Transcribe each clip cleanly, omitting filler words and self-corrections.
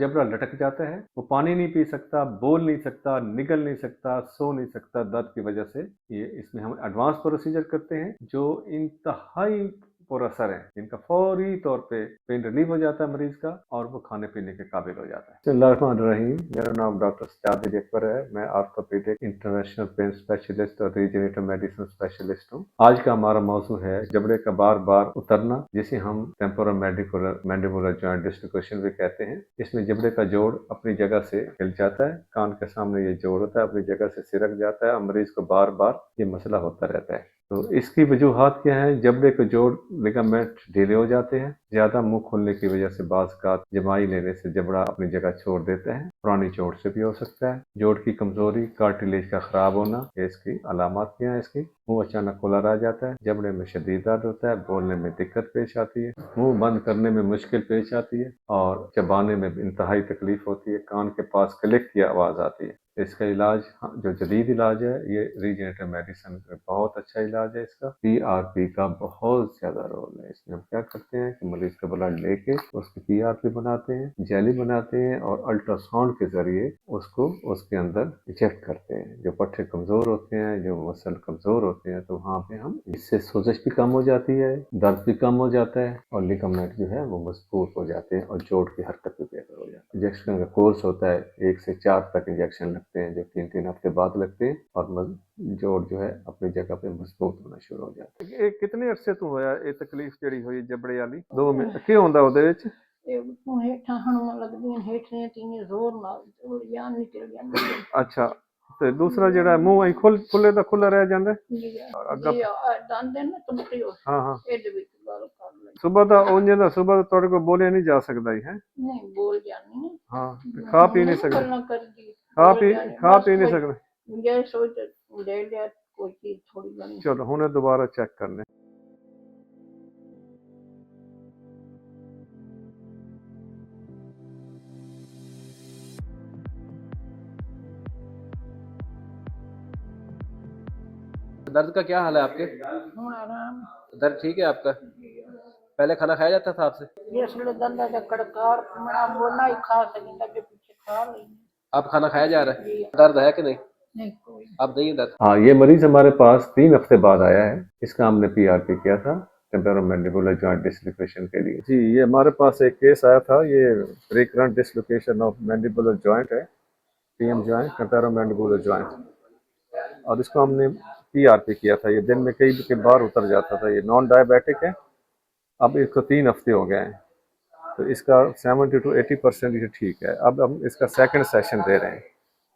जबड़ा लटक जाता है, वो पानी नहीं पी सकता, बोल नहीं सकता, निगल नहीं सकता, सो नहीं सकता दर्द की वजह से। ये इसमें हम एडवांस प्रोसीजर करते हैं जो इंतहाई पुरअसर है, जिनका फौरी तौर पे पेन रिलीफ हो जाता है मरीज का और वो खाने पीने के काबिल हो जाता है। बिस्मिल्लाहिर्रहमानिर्रहीम। मेरा नाम डॉक्टर सज्जाद अली अकबर है। मैं ऑर्थोपेडिक इंटरनेशनल पेन स्पेशलिस्ट और रीजनरेटिव मेडिसिन स्पेशलिस्ट हूँ। आज का हमारा मौजू है जबड़े का बार बार उतरना, जिसे हम टेम्पोरल मैंडिबुलर जॉइंट डिस्लोकेशन भी कहते हैं। इसमें जबड़े का जोड़ अपनी जगह से हिल जाता है, कान के सामने ये जोड़ होता है, अपनी जगह से सिरक जाता है और मरीज को बार बार ये मसला होता रहता है। तो इसकी वजूहात क्या है? जबड़े के जोड़ लिगामेंट ढीले हो जाते हैं, ज्यादा मुंह खोलने की वजह से बाज़ का जमाई लेने से जबड़ा अपनी जगह छोड़ देता है। पुरानी चोट से भी हो सकता है। जोड़ की कमजोरी, कार्टिलेज का खराब होना, ये इसकी अलामत क्या है? इसकी मुंह अचानक खुला रह जाता है, जबड़े में शदीद दर्द होता है, बोलने में दिक्कत पेश आती है, मुंह बंद करने में मुश्किल पेश आती है और चबाने में इंतहाई तकलीफ होती है, कान के पास क्लिक की आवाज़ आती है। इसका इलाज जो जदीद इलाज है, ये रीजनरेटिव मेडिसिन का बहुत अच्छा इलाज है। इसका पीआरपी का बहुत ज्यादा रोल है। इसमें हम क्या करते हैं कि मरीज का ब्लड लेके उसकी पीआरपी बनाते हैं, जेली बनाते हैं और अल्ट्रासाउंड के जरिए उसको उसके अंदर इंजेक्ट करते हैं। जो पट्टे कमजोर होते हैं, जो मसल कमजोर होते हैं, तो वहाँ पे हम इससे सोजश भी कम हो जाती है, दर्द भी कम हो जाता है और लिगामेंट जो है वो मजबूत हो जाते हैं और जोड़ की हरकत भी बेहतर हो जाती है। इंजेक्शन का कोर्स होता है 1 से 4 तक इंजेक्शन लगते हैं, जो 3-3 हफ्ते बाद लगते हैं और जोड़ जो है अपनी जगह पे मजबूत होना शुरू हो जाता है। ਇਹ ਕਿਤਨੇ ਅਰਸੇ ਤੋਂ ਹੋਇਆ ਇਹ ਤਕਲੀਫ ਜਿਹੜੀ ਹੋਈ ਜਬੜੇ ਵਾਲੀ? 2 ਮਿੰਟ ਕੀ ਹੁੰਦਾ ਉਹਦੇ ਵਿੱਚ? ਇਹ ਉੱਤੋਂ ਹੇਠਾਂ ਹਣੋਂ ਲੱਗਦੀਆਂ ਹੇਠਾਂ ਤੀਨੇ ਜ਼ੋਰ ਨਾਲ ਉਹ ਜਾਨ ਨਿਕਲ ਜਾਂਦੀ ਹੈ। ਅੱਛਾ, ਤੇ ਦੂਸਰਾ ਜਿਹੜਾ ਮੂੰਹ ਐ ਖੁੱਲੇ ਦਾ ਖੁੱਲਾ ਰਹਿ ਜਾਂਦਾ ਜੀ ਅੱਗਾ? ਦੰਦ ਹੈ ਨਾ ਤੁਮਤੇ ਹੋ ਹਾਂ ਹਾਂ। ਇਹਦੇ ਵਿੱਚ ਗੱਲ ਕਰ ਲੈ। ਸੁਬਹ ਦਾ ਉਂਝ ਦਾ ਸੁਬਹ ਦਾ ਤੁਹਾਡੇ ਕੋਲ ਬੋਲਿਆ ਨਹੀਂ ਜਾ ਸਕਦਾ ਹੀ ਹੈ? ਨਹੀਂ ਬੋਲ ਜਾਨੀ ਹੈ। ਹਾਂ, ਖਾ ਪੀ ਨਹੀਂ ਸਕਦੇ? ਗੱਲਾਂ ਕਰਦੀ ਖਾ ਪੀ ਨਹੀਂ ਸਕਦੇ? ਜੇ ਸੋਚ ਲੈ ਲਿਆ ਕੋਈ ਚੀਜ਼ ਥੋੜੀ ਬਣੀ। ਚਲੋ ਹੁਣ ਦੁਬਾਰਾ ਚੈੱਕ ਕਰਨੇ। दर्द का क्या हाल है आपके? ਹੁਣ ਆਰਾਮ दर्द ठीक है आपका? पहले खाना खाया जाता था आपसे? ਜਿਸ ਵੇਲੇ ਦੰਦਾਂ ਦਾ ਕੜਕਾਰ ਮਣਾ ਬੋਲਣਾ ਹੀ ਖਾ ਸਕਦਾ ਕਿ ਪਿੱਛੇ ਖਾ ਲਈ। अब खाना खाया जा रहा है? दर्द है कि नहीं? नहीं कोई अब नहीं है दर्द? हाँ, ये मरीज हमारे पास 3 हफ्ते बाद आया है। इसका हमने पीआरपी किया था टेम्पोरोमैंडिबुलर जॉइंट डिसलोकेशन के लिए। जी, ये हमारे पास एक केस आया था। ये recurrent dislocation of mandibular joint है, पीएम जॉइंट, टेम्पोरोमैंडिबुलर जॉइंट, और इसको हमने पीआरपी किया था। ये दिन में कई बार उतर जाता था। ये नॉन डायबिटिक है। अब इसको 3 हफ्ते हो गए हैं, तो इसका 70 to 80% ये ठीक है। अब हम इसका सेकंड सेशन दे रहे हैं,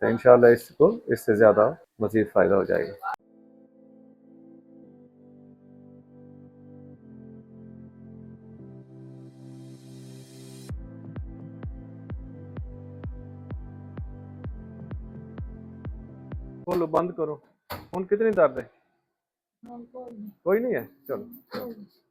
तो इंशाल्लाह इसको इससे ज़्यादा मज़ीद फ़ायदा हो जाएगा। खोलो, बंद करो। ਹੁਣ कितनी दर्द है? कोई नहीं है? चलो।